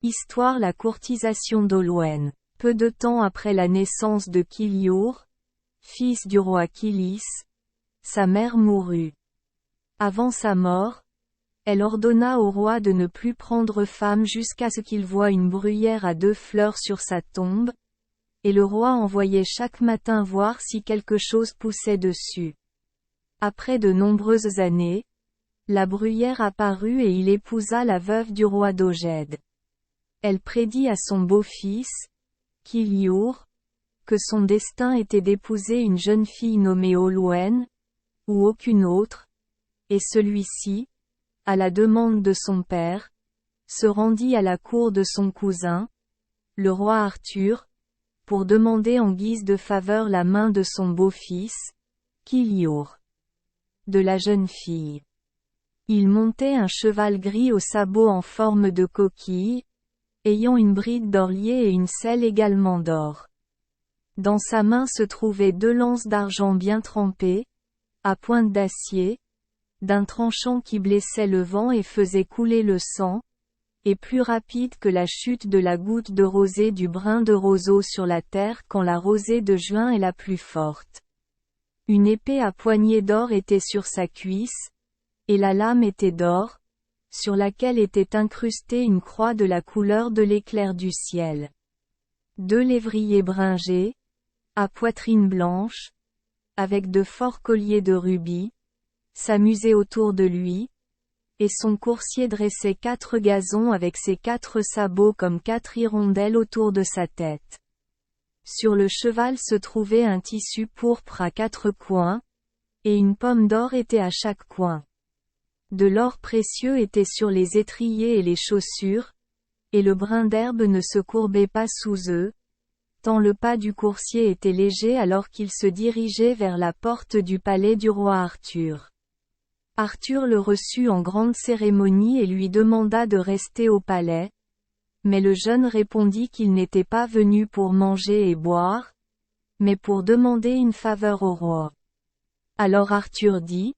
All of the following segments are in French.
Histoire. La courtisation d'Olwen. Peu de temps après la naissance de Kiliur, fils du roi Kilis, sa mère mourut. Avant sa mort, elle ordonna au roi de ne plus prendre femme jusqu'à ce qu'il voie une bruyère à 2 fleurs sur sa tombe, et le roi envoyait chaque matin voir si quelque chose poussait dessus. Après de nombreuses années, la bruyère apparut et il épousa la veuve du roi d'Oged. Elle prédit à son beau-fils, Kiliur, que son destin était d'épouser une jeune fille nommée Olwen, ou aucune autre, et celui-ci, à la demande de son père, se rendit à la cour de son cousin, le roi Arthur, pour demander en guise de faveur la main de son beau-fils, Kiliur. De la jeune fille. Il montait un cheval gris aux sabots en forme de coquille, ayant une bride d'orlier et une selle également d'or. Dans sa main se trouvaient 2 lances d'argent bien trempées, à pointe d'acier, d'un tranchant qui blessait le vent et faisait couler le sang, et plus rapide que la chute de la goutte de rosée du brin de roseau sur la terre quand la rosée de juin est la plus forte. Une épée à poignée d'or était sur sa cuisse, et la lame était d'or, sur laquelle était incrustée une croix de la couleur de l'éclair du ciel. 2 lévriers bringés, à poitrine blanche, avec de forts colliers de rubis, s'amusaient autour de lui, et son coursier dressait 4 gazons avec ses 4 sabots comme 4 hirondelles autour de sa tête. Sur le cheval se trouvait un tissu pourpre à 4 coins, et une pomme d'or était à chaque coin. De l'or précieux était sur les étriers et les chaussures, et le brin d'herbe ne se courbait pas sous eux, tant le pas du coursier était léger alors qu'il se dirigeait vers la porte du palais du roi Arthur. Arthur le reçut en grande cérémonie et lui demanda de rester au palais, mais le jeune répondit qu'il n'était pas venu pour manger et boire, mais pour demander une faveur au roi. Alors Arthur dit,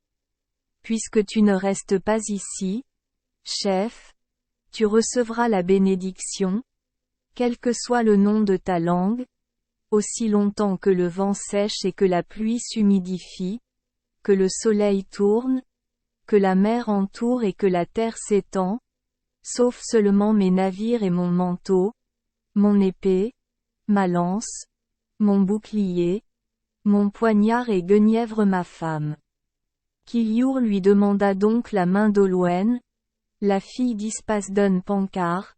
« Puisque tu ne restes pas ici, chef, tu recevras la bénédiction, quel que soit le nom de ta langue, aussi longtemps que le vent sèche et que la pluie s'humidifie, que le soleil tourne, que la mer entoure et que la terre s'étend, sauf seulement mes navires et mon manteau, mon épée, ma lance, mon bouclier, mon poignard et Guenièvre ma femme. » Kiliur lui demanda donc la main d'Olwen, la fille d'Ispasdon Pankar,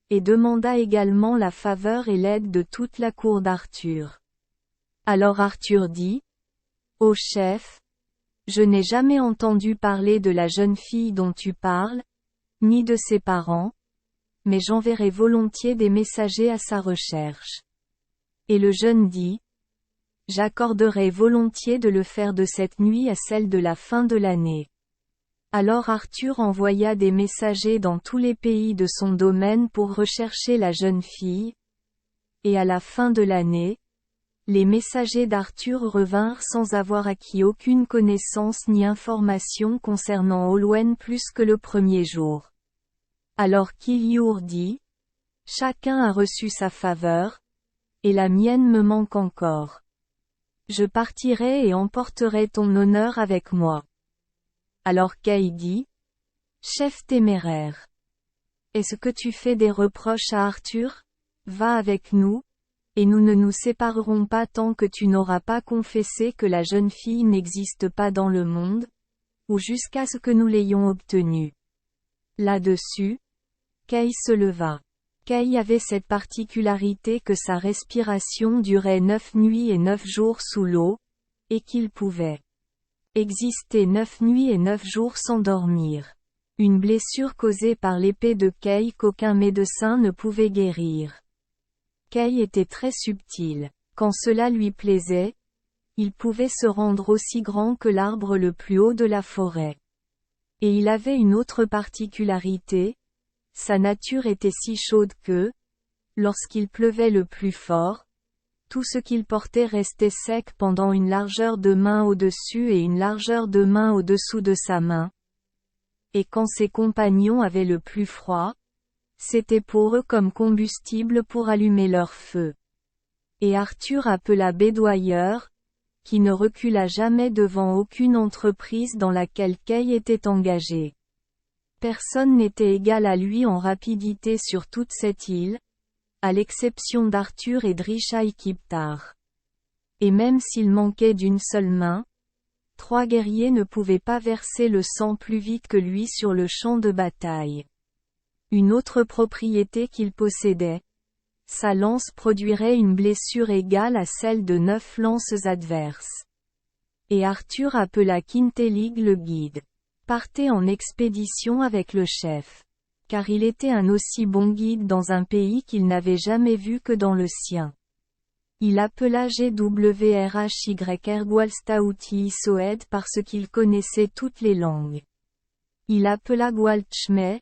et demanda également la faveur et l'aide de toute la cour d'Arthur. Alors Arthur dit, « Ô chef, je n'ai jamais entendu parler de la jeune fille dont tu parles, ni de ses parents, mais j'enverrai volontiers des messagers à sa recherche. » Et le jeune dit, « J'accorderai volontiers de le faire de cette nuit à celle de la fin de l'année. » Alors Arthur envoya des messagers dans tous les pays de son domaine pour rechercher la jeune fille, et à la fin de l'année, les messagers d'Arthur revinrent sans avoir acquis aucune connaissance ni information concernant Olwen plus que le premier jour. Alors Kiliur dit, « Chacun a reçu sa faveur, et la mienne me manque encore. Je partirai et emporterai ton honneur avec moi. » Alors Kay dit, « Chef téméraire. Est-ce que tu fais des reproches à Arthur? Va avec nous, et nous ne nous séparerons pas tant que tu n'auras pas confessé que la jeune fille n'existe pas dans le monde, ou jusqu'à ce que nous l'ayons obtenue. » Là-dessus, Kay se leva. Kay avait cette particularité que sa respiration durait 9 nuits et 9 jours sous l'eau, et qu'il pouvait exister 9 nuits et 9 jours sans dormir. Une blessure causée par l'épée de Kay qu'aucun médecin ne pouvait guérir. Kay était très subtil. Quand cela lui plaisait, il pouvait se rendre aussi grand que l'arbre le plus haut de la forêt. Et il avait une autre particularité, sa nature était si chaude que, lorsqu'il pleuvait le plus fort, tout ce qu'il portait restait sec pendant une largeur de main au-dessus et une largeur de main au-dessous de sa main. Et quand ses compagnons avaient le plus froid, C'était pour eux comme combustible pour allumer leur feu. Et Arthur appela Bédoyeur, qui ne recula jamais devant aucune entreprise dans laquelle Kay était engagé. Personne n'était égal à lui en rapidité sur toute cette île, à l'exception d'Arthur et d'Rishai Kiptar. Et même s'il manquait d'une seule main, 3 guerriers ne pouvaient pas verser le sang plus vite que lui sur le champ de bataille. Une autre propriété qu'il possédait, sa lance produirait une blessure égale à celle de 9 lances adverses. Et Arthur appela Kintelig le guide. Partez en expédition avec le chef. Car il était un aussi bon guide dans un pays qu'il n'avait jamais vu que dans le sien. Il appela GWRHY Ergwalstauti Isoed parce qu'il connaissait toutes les langues. Il appela Gwaltchmé,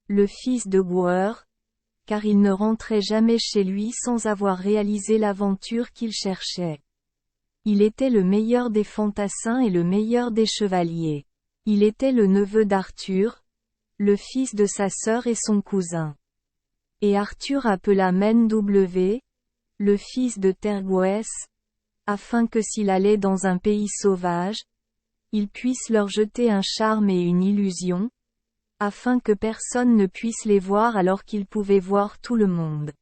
le fils de Gwr, car il ne rentrait jamais chez lui sans avoir réalisé l'aventure qu'il cherchait. Il était le meilleur des fantassins et le meilleur des chevaliers. Il était le neveu d'Arthur, le fils de sa sœur et son cousin. Et Arthur appela Men-W, le fils de Tergoès, afin que s'il allait dans un pays sauvage, il puisse leur jeter un charme et une illusion, afin que personne ne puisse les voir alors qu'ils pouvaient voir tout le monde.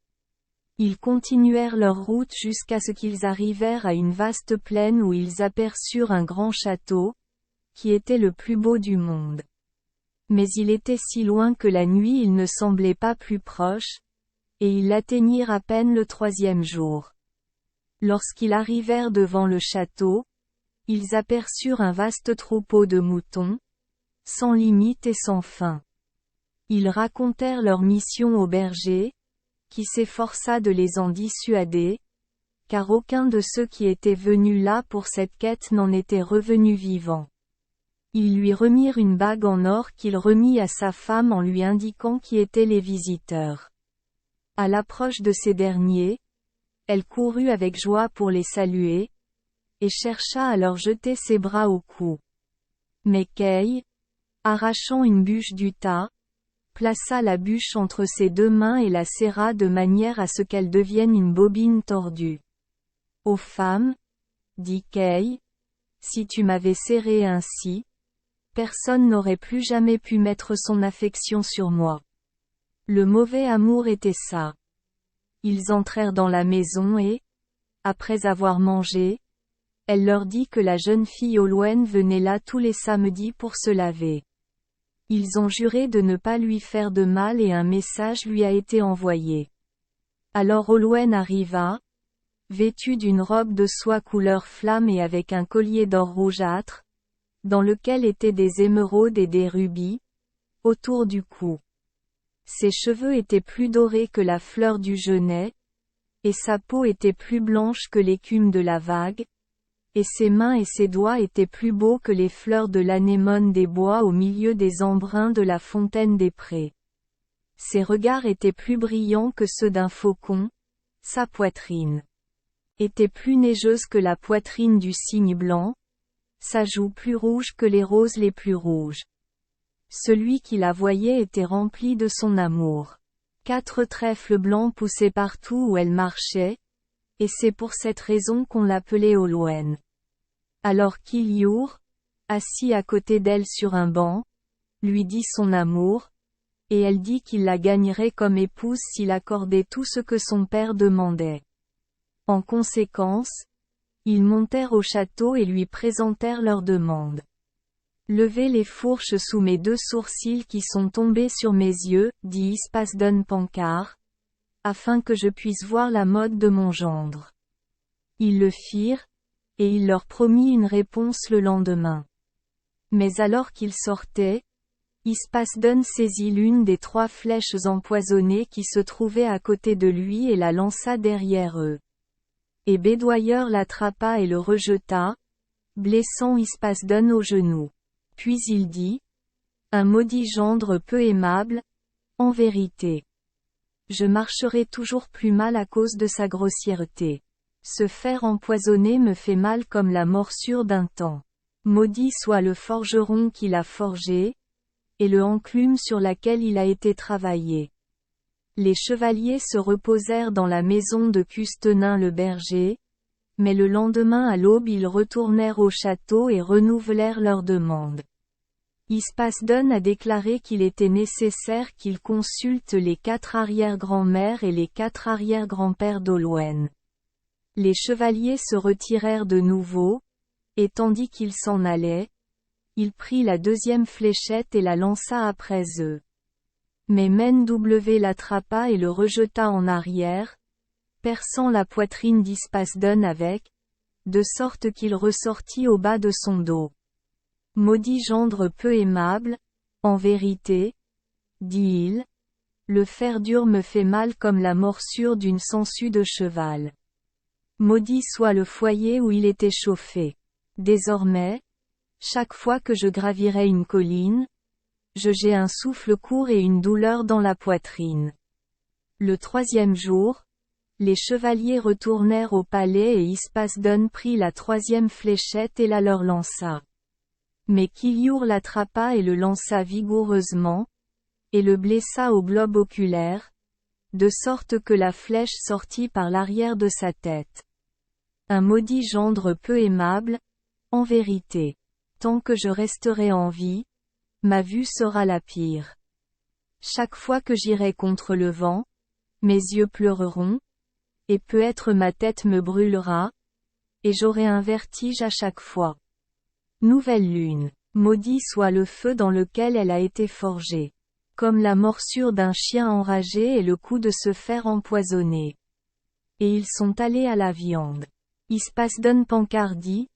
Ils continuèrent leur route jusqu'à ce qu'ils arrivèrent à une vaste plaine où ils aperçurent un grand château, qui était le plus beau du monde. Mais il était si loin que la nuit il ne semblait pas plus proche, et ils l'atteignirent à peine le 3e jour. Lorsqu'ils arrivèrent devant le château, ils aperçurent un vaste troupeau de moutons, sans limite et sans fin. Ils racontèrent leur mission au berger, qui s'efforça de les en dissuader, car aucun de ceux qui étaient venus là pour cette quête n'en était revenu vivant. Ils lui remirent une bague en or qu'il remit à sa femme en lui indiquant qui étaient les visiteurs. À l'approche de ces derniers, elle courut avec joie pour les saluer, et chercha à leur jeter ses bras au cou. Mais Kay, arrachant une bûche du tas, plaça la bûche entre ses 2 mains et la serra de manière à ce qu'elle devienne une bobine tordue. « Ô femme, dit Kay, si tu m'avais serré ainsi, personne n'aurait plus jamais pu mettre son affection sur moi. » Le mauvais amour était ça. Ils entrèrent dans la maison et, après avoir mangé, elle leur dit que la jeune fille Olwen venait là tous les samedis pour se laver. Ils ont juré de ne pas lui faire de mal et un message lui a été envoyé. Alors Olwen arriva, vêtue d'une robe de soie couleur flamme et avec un collier d'or rougeâtre, dans lequel étaient des émeraudes et des rubis, autour du cou. Ses cheveux étaient plus dorés que la fleur du genêt, et sa peau était plus blanche que l'écume de la vague, et ses mains et ses doigts étaient plus beaux que les fleurs de l'anémone des bois au milieu des embruns de la fontaine des prés. Ses regards étaient plus brillants que ceux d'un faucon, sa poitrine était plus neigeuse que la poitrine du cygne blanc, sa joue plus rouge que les roses les plus rouges. Celui qui la voyait était rempli de son amour. 4 trèfles blancs poussaient partout où elle marchait, et c'est pour cette raison qu'on l'appelait Olwen. Alors Kiliour, assis à côté d'elle sur un banc, lui dit son amour, et elle dit qu'il la gagnerait comme épouse s'il accordait tout ce que son père demandait. En conséquence, ils montèrent au château et lui présentèrent leur demande. Levez les fourches sous mes 2 sourcils qui sont tombés sur mes yeux, dit Ispasdon Pankar, afin que je puisse voir la mode de mon gendre. Ils le firent, et il leur promit une réponse le lendemain. Mais alors qu'ils sortaient, Ispasdon saisit l'une des 3 flèches empoisonnées qui se trouvaient à côté de lui et la lança derrière eux. Et Bédoyeur l'attrapa et le rejeta, blessant Ispasdon au genou. Puis il dit, « Un maudit gendre peu aimable, en vérité. Je marcherai toujours plus mal à cause de sa grossièreté. Ce fer empoisonné me fait mal comme la morsure d'un taon. Maudit soit le forgeron qui l'a forgé, et le enclume sur laquelle il a été travaillé. Les chevaliers se reposèrent dans la maison de Custennin le berger, mais le lendemain à l'aube ils retournèrent au château et renouvelèrent leur demande. Yspasden a déclaré qu'il était nécessaire qu'ils consultent les 4 arrière-grands-mères et les 4 arrière-grands-pères d'Olwen. Les chevaliers se retirèrent de nouveau, et tandis qu'ils s'en allaient, il prit la 2e fléchette et la lança après eux. Mais Menw l'attrapa et le rejeta en arrière, perçant la poitrine d'Yspasden avec, de sorte qu'il ressortit au bas de son dos. Maudit gendre peu aimable, en vérité, dit-il, le fer dur me fait mal comme la morsure d'une sangsue de cheval. Maudit soit le foyer où il était chauffé. Désormais, chaque fois que je gravirai une colline, j'ai un souffle court et une douleur dans la poitrine. Le 3e jour, les chevaliers retournèrent au palais et Yspasden prit la 3e fléchette et la leur lança. Mais Kiliour l'attrapa et le lança vigoureusement, et le blessa au globe oculaire, de sorte que la flèche sortit par l'arrière de sa tête. Un maudit gendre peu aimable, en vérité. Tant que je resterai en vie, ma vue sera la pire. Chaque fois que j'irai contre le vent, mes yeux pleureront, et peut-être ma tête me brûlera, et j'aurai un vertige à chaque fois. Nouvelle lune. Maudit soit le feu dans lequel elle a été forgée. Comme la morsure d'un chien enragé et le coup de se faire empoisonner. Et ils sont allés à la viande. Yspasden Pancardit.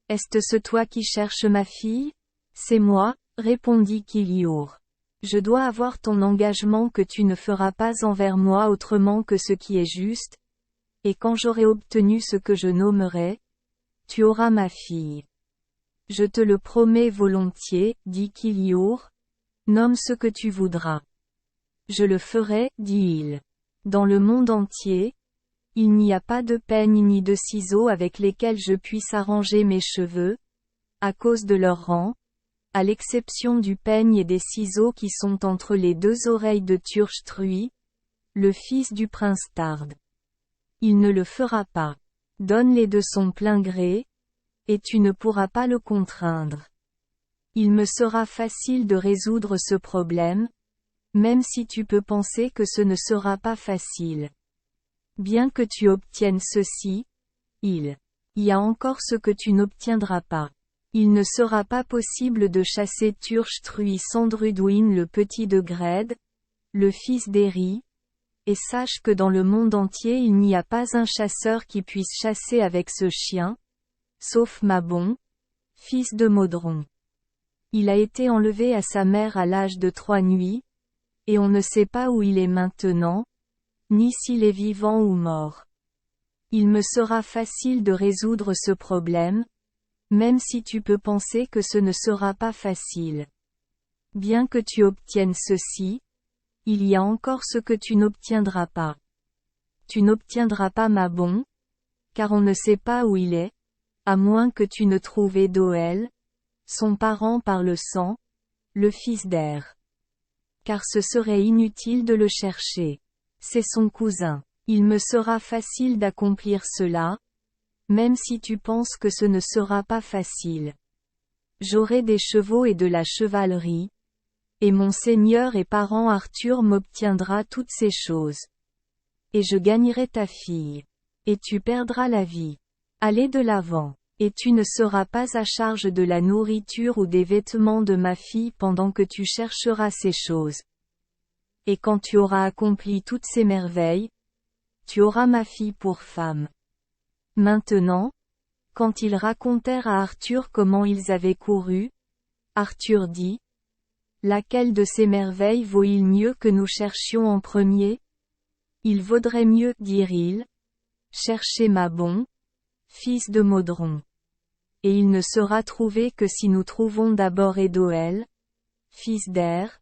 Est-ce toi qui cherches ma fille? C'est moi, répondit Kiliour. Je dois avoir ton engagement que tu ne feras pas envers moi autrement que ce qui est juste, et quand j'aurai obtenu ce que je nommerai, tu auras ma fille. Je te le promets volontiers, dit Kiliour, nomme ce que tu voudras. Je le ferai, dit-il. Dans le monde entier, il n'y a pas de peigne ni de ciseaux avec lesquels je puisse arranger mes cheveux, à cause de leur rang, à l'exception du peigne et des ciseaux qui sont entre les 2 oreilles de Turchtruy, le fils du prince Tard. Il ne le fera pas. Donne-les de son plein gré, et tu ne pourras pas le contraindre. Il me sera facile de résoudre ce problème, même si tu peux penser que ce ne sera pas facile. Bien que tu obtiennes ceci, il y a encore ce que tu n'obtiendras pas. Il ne sera pas possible de chasser Turchtruy sans Drudwyn le petit de Gred, le fils d'Eri, et sache que dans le monde entier il n'y a pas un chasseur qui puisse chasser avec ce chien, sauf Mabon, fils de Modron. Il a été enlevé à sa mère à l'âge de 3 nuits, et on ne sait pas où il est maintenant, ni s'il est vivant ou mort. Il me sera facile de résoudre ce problème, même si tu peux penser que ce ne sera pas facile. Bien que tu obtiennes ceci, il y a encore ce que tu n'obtiendras pas. Tu n'obtiendras pas Mabon, car on ne sait pas où il est, à moins que tu ne trouves Edoel, son parent par le sang, le fils d'Er. Car ce serait inutile de le chercher. C'est son cousin. Il me sera facile d'accomplir cela, même si tu penses que ce ne sera pas facile. J'aurai des chevaux et de la chevalerie, et mon seigneur et parent Arthur m'obtiendra toutes ces choses. Et je gagnerai ta fille. Et tu perdras la vie. Allez de l'avant. Et tu ne seras pas à charge de la nourriture ou des vêtements de ma fille pendant que tu chercheras ces choses. Et quand tu auras accompli toutes ces merveilles, tu auras ma fille pour femme. Maintenant, quand ils racontèrent à Arthur comment ils avaient couru, Arthur dit, « Laquelle de ces merveilles vaut-il mieux que nous cherchions en premier? Il vaudrait mieux, dirent-ils, chercher Mabon, fils de Modron. Et il ne sera trouvé que si nous trouvons d'abord Edoel, fils d'Er,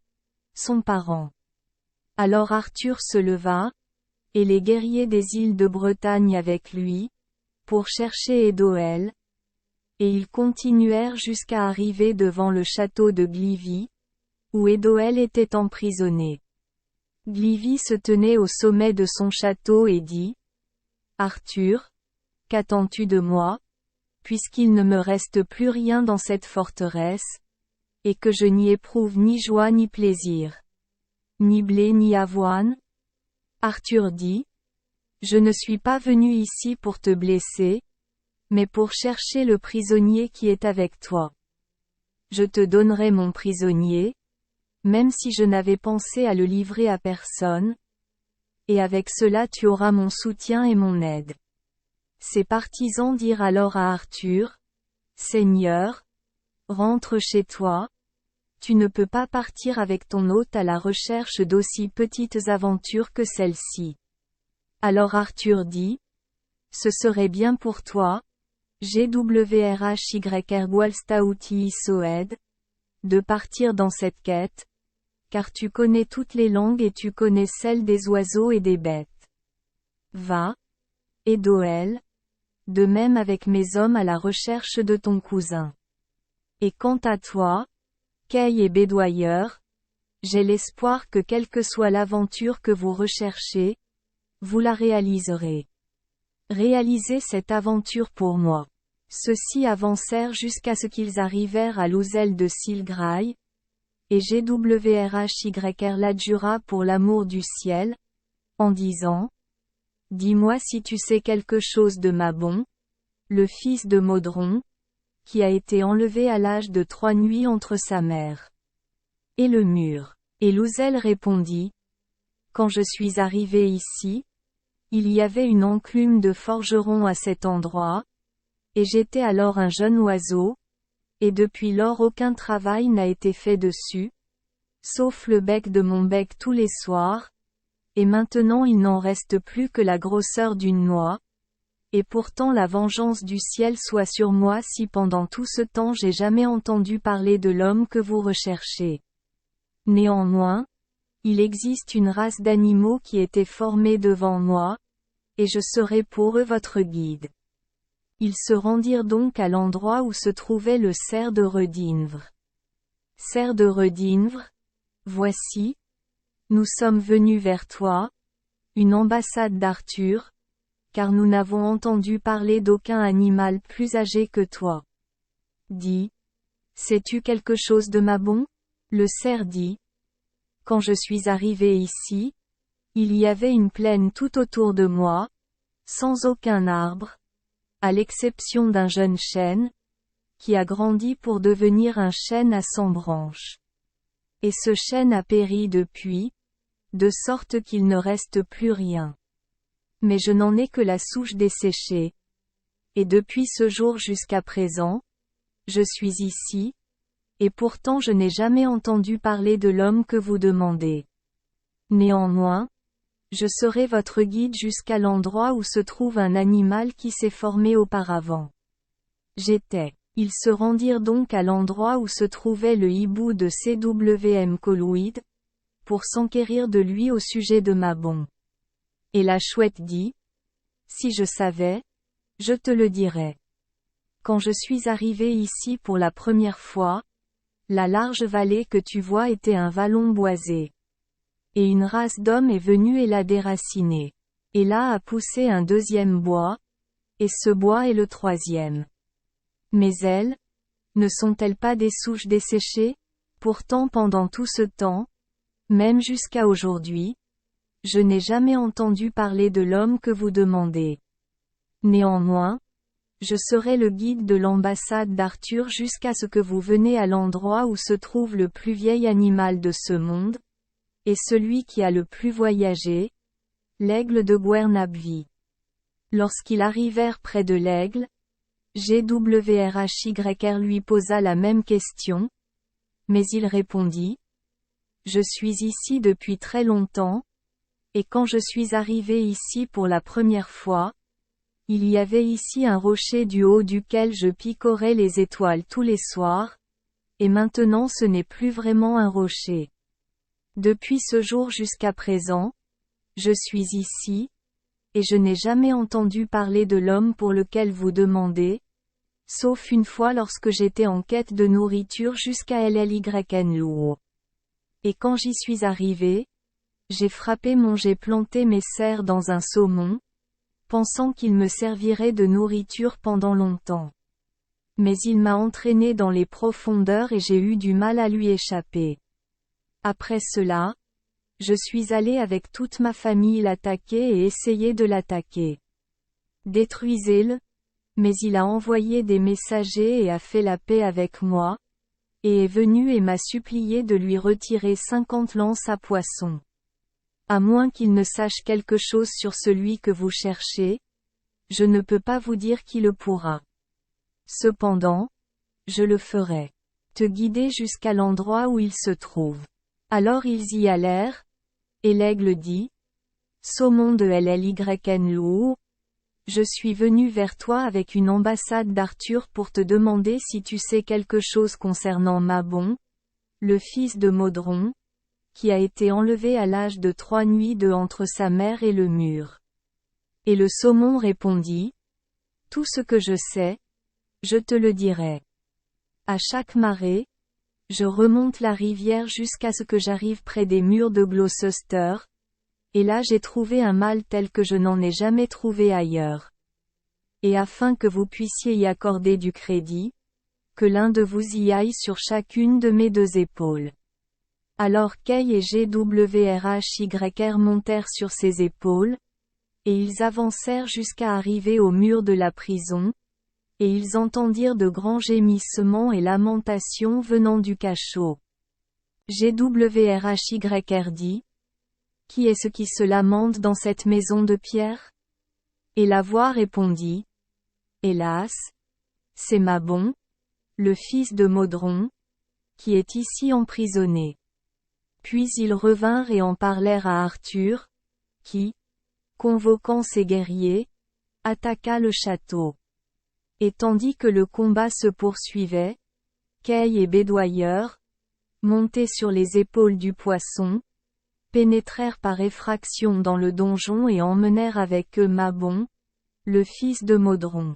son parent. » Alors Arthur se leva, et les guerriers des îles de Bretagne avec lui, pour chercher Edoel, et ils continuèrent jusqu'à arriver devant le château de Glivi, où Edoel était emprisonné. Glivi se tenait au sommet de son château et dit: Arthur, qu'attends-tu de moi, puisqu'il ne me reste plus rien dans cette forteresse, et que je n'y éprouve ni joie ni plaisir, ni blé ni avoine? Arthur dit: Je ne suis pas venu ici pour te blesser, mais pour chercher le prisonnier qui est avec toi. Je te donnerai mon prisonnier, même si je n'avais pensé à le livrer à personne, et avec cela tu auras mon soutien et mon aide. Ses partisans dirent alors à Arthur: Seigneur, rentre chez toi, tu ne peux pas partir avec ton hôte à la recherche d'aussi petites aventures que celle-ci. Alors Arthur dit: Ce serait bien pour toi, Gwrhyr de partir dans cette quête, car tu connais toutes les langues et tu connais celles des oiseaux et des bêtes. Va, et Doël, de même avec mes hommes à la recherche de ton cousin. Et quant à toi, Kay et Bédoyeur, j'ai l'espoir que quelle que soit l'aventure que vous recherchez, vous la réaliserez. Réalisez cette aventure pour moi. Ceux-ci avancèrent jusqu'à ce qu'ils arrivèrent à l'Ouzel de Silgraï, et Gwrhyr l'adjura pour l'amour du ciel, en disant: Dis-moi si tu sais quelque chose de Mabon, le fils de Modron, qui a été enlevé à l'âge de 3 nuits entre sa mère et le mur. Et l'Ouzel répondit: Quand je suis arrivé ici, il y avait une enclume de forgeron à cet endroit, et j'étais alors un jeune oiseau, et depuis lors aucun travail n'a été fait dessus, sauf le bec de mon bec tous les soirs, et maintenant il n'en reste plus que la grosseur d'une noix, et pourtant la vengeance du ciel soit sur moi si pendant tout ce temps j'ai jamais entendu parler de l'homme que vous recherchez. Néanmoins, il existe une race d'animaux qui était formée devant moi, et je serai pour eux votre guide. Ils se rendirent donc à l'endroit où se trouvait le cerf de Redinvre. Cerf de Redinvre, voici, nous sommes venus vers toi, une ambassade d'Arthur, car nous n'avons entendu parler d'aucun animal plus âgé que toi. Dis, sais-tu quelque chose de Mabon? Le cerf dit: Quand je suis arrivé ici, il y avait une plaine tout autour de moi, sans aucun arbre, à l'exception d'un jeune chêne, qui a grandi pour devenir un chêne à 100 branches. Et ce chêne a péri depuis, de sorte qu'il ne reste plus rien. Mais je n'en ai que la souche desséchée. Et depuis ce jour jusqu'à présent, je suis ici, et pourtant je n'ai jamais entendu parler de l'homme que vous demandez. Néanmoins, je serai votre guide jusqu'à l'endroit où se trouve un animal qui s'est formé auparavant. Ils se rendirent donc à l'endroit où se trouvait le hibou de Cwm Coluid, pour s'enquérir de lui au sujet de Mabon. Et la chouette dit: Si je savais, je te le dirais. Quand je suis arrivé ici pour la première fois, la large vallée que tu vois était un vallon boisé. Et une race d'hommes est venue et l'a déraciné. Et là a poussé un deuxième bois, et ce bois est le troisième. Mais elles, ne sont-elles pas des souches desséchées? Pourtant pendant tout ce temps, même jusqu'à aujourd'hui, je n'ai jamais entendu parler de l'homme que vous demandez. Néanmoins, je serai le guide de l'ambassade d'Arthur jusqu'à ce que vous veniez à l'endroit où se trouve le plus vieil animal de ce monde, et celui qui a le plus voyagé, l'aigle de Gwernabvi. Lorsqu'ils arrivèrent près de l'aigle, Gwrhyr lui posa la même question, mais il répondit: Je suis ici depuis très longtemps, et quand je suis arrivé ici pour la première fois, il y avait ici un rocher du haut duquel je picorais les étoiles tous les soirs, et maintenant ce n'est plus vraiment un rocher. Depuis ce jour jusqu'à présent, je suis ici, et je n'ai jamais entendu parler de l'homme pour lequel vous demandez, sauf une fois lorsque j'étais en quête de nourriture jusqu'à Llyn. Et quand j'y suis arrivé, J'ai planté mes serres dans un saumon, pensant qu'il me servirait de nourriture pendant longtemps. Mais il m'a entraîné dans les profondeurs et j'ai eu du mal à lui échapper. Après cela, je suis allé avec toute ma famille l'attaquer et essayer de l'attaquer. Détruisez-le, mais il a envoyé des messagers et a fait la paix avec moi, et est venu et m'a supplié de lui retirer 50 lances à poisson. À moins qu'il ne sache quelque chose sur celui que vous cherchez, je ne peux pas vous dire qui le pourra. Cependant, je le ferai. Te guider jusqu'à l'endroit où il se trouve. Alors ils y allèrent, et l'aigle dit, Saumon de LLYN lourd, je suis venu vers toi avec une ambassade d'Arthur pour te demander si tu sais quelque chose concernant Mabon, le fils de Modron, qui a été enlevé à l'âge de 3 nuits de entre sa mère et le mur. Et le saumon répondit, Tout ce que je sais, je te le dirai. À chaque marée, je remonte la rivière jusqu'à ce que j'arrive près des murs de Gloucester, et là j'ai trouvé un mâle tel que je n'en ai jamais trouvé ailleurs. Et afin que vous puissiez y accorder du crédit, que l'un de vous y aille sur chacune de mes 2 épaules. Alors Kay et GWRHYR montèrent sur ses épaules, et ils avancèrent jusqu'à arriver au mur de la prison, et ils entendirent de grands gémissements et lamentations venant du cachot. GWRHYR dit, Qui est-ce qui se lamente dans cette maison de pierre? Et la voix répondit, Hélas, c'est Mabon, le fils de Modron, qui est ici emprisonné. Puis ils revinrent et en parlèrent à Arthur, qui, convoquant ses guerriers, attaqua le château. Et tandis que le combat se poursuivait, Kay et Bédoyeur, montés sur les épaules du poisson, pénétrèrent par effraction dans le donjon et emmenèrent avec eux Mabon, le fils de Modron.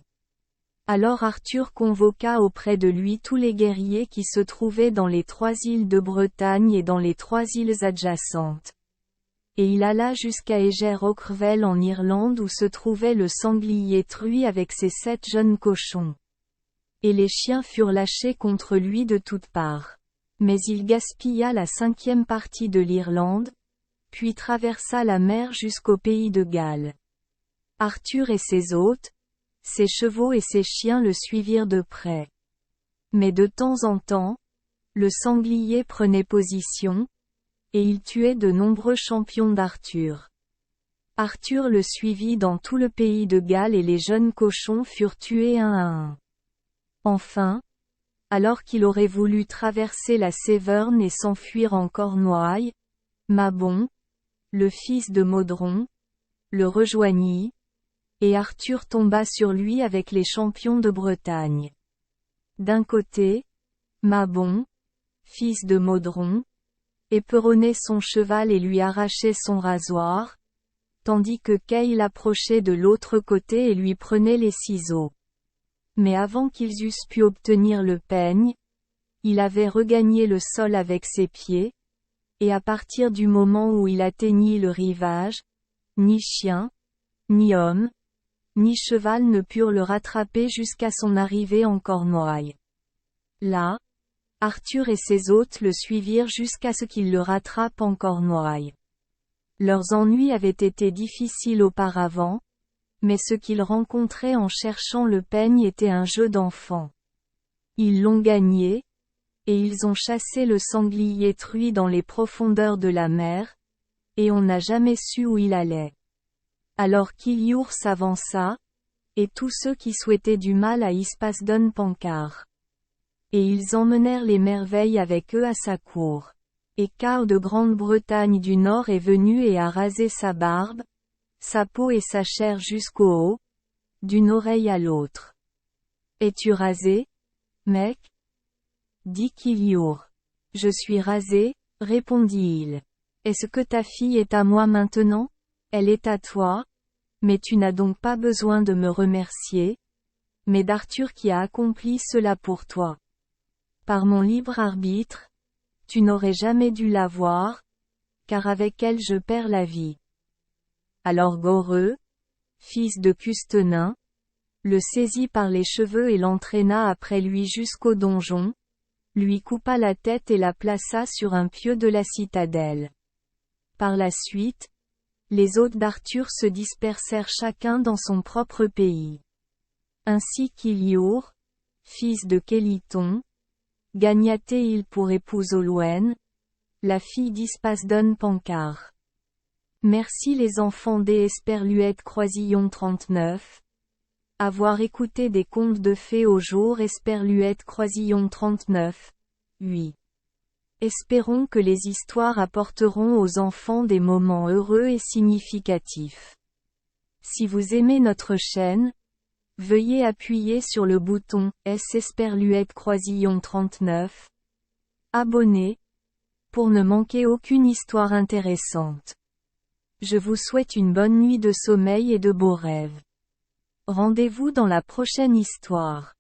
Alors Arthur convoqua auprès de lui tous les guerriers qui se trouvaient dans les 3 îles de Bretagne et dans les 3 îles adjacentes. Et il alla jusqu'à Eger-Ocreville en Irlande où se trouvait le sanglier truie avec ses 7 jeunes cochons. Et les chiens furent lâchés contre lui de toutes parts. Mais il gaspilla la 5e partie de l'Irlande, puis traversa la mer jusqu'au pays de Galles. Arthur et ses hôtes, ses chevaux et ses chiens le suivirent de près. Mais de temps en temps, le sanglier prenait position, et il tuait de nombreux champions d'Arthur. Arthur le suivit dans tout le pays de Galles et les jeunes cochons furent tués un à un. Enfin, alors qu'il aurait voulu traverser la Severn et s'enfuir en Cornouailles, Mabon, le fils de Modron, le rejoignit, et Arthur tomba sur lui avec les champions de Bretagne. D'un côté, Mabon, fils de Modron, éperonnait son cheval et lui arrachait son rasoir, tandis que Kay l'approchait de l'autre côté et lui prenait les ciseaux. Mais avant qu'ils eussent pu obtenir le peigne, il avait regagné le sol avec ses pieds, et à partir du moment où il atteignit le rivage, ni chien, ni homme, ni cheval ne purent le rattraper jusqu'à son arrivée en Cornouailles. Là, Arthur et ses hôtes le suivirent jusqu'à ce qu'il le rattrape en Cornouailles. Leurs ennuis avaient été difficiles auparavant, mais ce qu'ils rencontraient en cherchant le peigne était un jeu d'enfant. Ils l'ont gagné, et ils ont chassé le sanglier truie dans les profondeurs de la mer, et on n'a jamais su où il allait. Alors Kiliour s'avança, et tous ceux qui souhaitaient du mal à Ispasdon Pancard. Et ils emmenèrent les merveilles avec eux à sa cour. Et Cao de Grande-Bretagne du Nord est venu et a rasé sa barbe, sa peau et sa chair jusqu'au haut, d'une oreille à l'autre. Es-tu rasé, mec? Dit Kiliour. Je suis rasé, répondit-il. Est-ce que ta fille est à moi maintenant? Elle est à toi, mais tu n'as donc pas besoin de me remercier, mais d'Arthur qui a accompli cela pour toi. Par mon libre arbitre, tu n'aurais jamais dû l'avoir, car avec elle je perds la vie. Alors Goreu, fils de Custenin, le saisit par les cheveux et l'entraîna après lui jusqu'au donjon, lui coupa la tête et la plaça sur un pieu de la citadelle. Par la suite, les hôtes d'Arthur se dispersèrent chacun dans son propre pays. Ainsi qu'Iliour, fils de Kéliton, gagna Théil pour épouse Olwen, la fille d'Ispasdon Pancard. Merci les enfants des Esperluette Croisillon 39. Avoir écouté des contes de fées au jour Esperluette Croisillon 39. 8. Espérons que les histoires apporteront aux enfants des moments heureux et significatifs. Si vous aimez notre chaîne, veuillez appuyer sur le bouton S Esperluette Croisillon 39. Abonner, pour ne manquer aucune histoire intéressante. Je vous souhaite une bonne nuit de sommeil et de beaux rêves. Rendez-vous dans la prochaine histoire.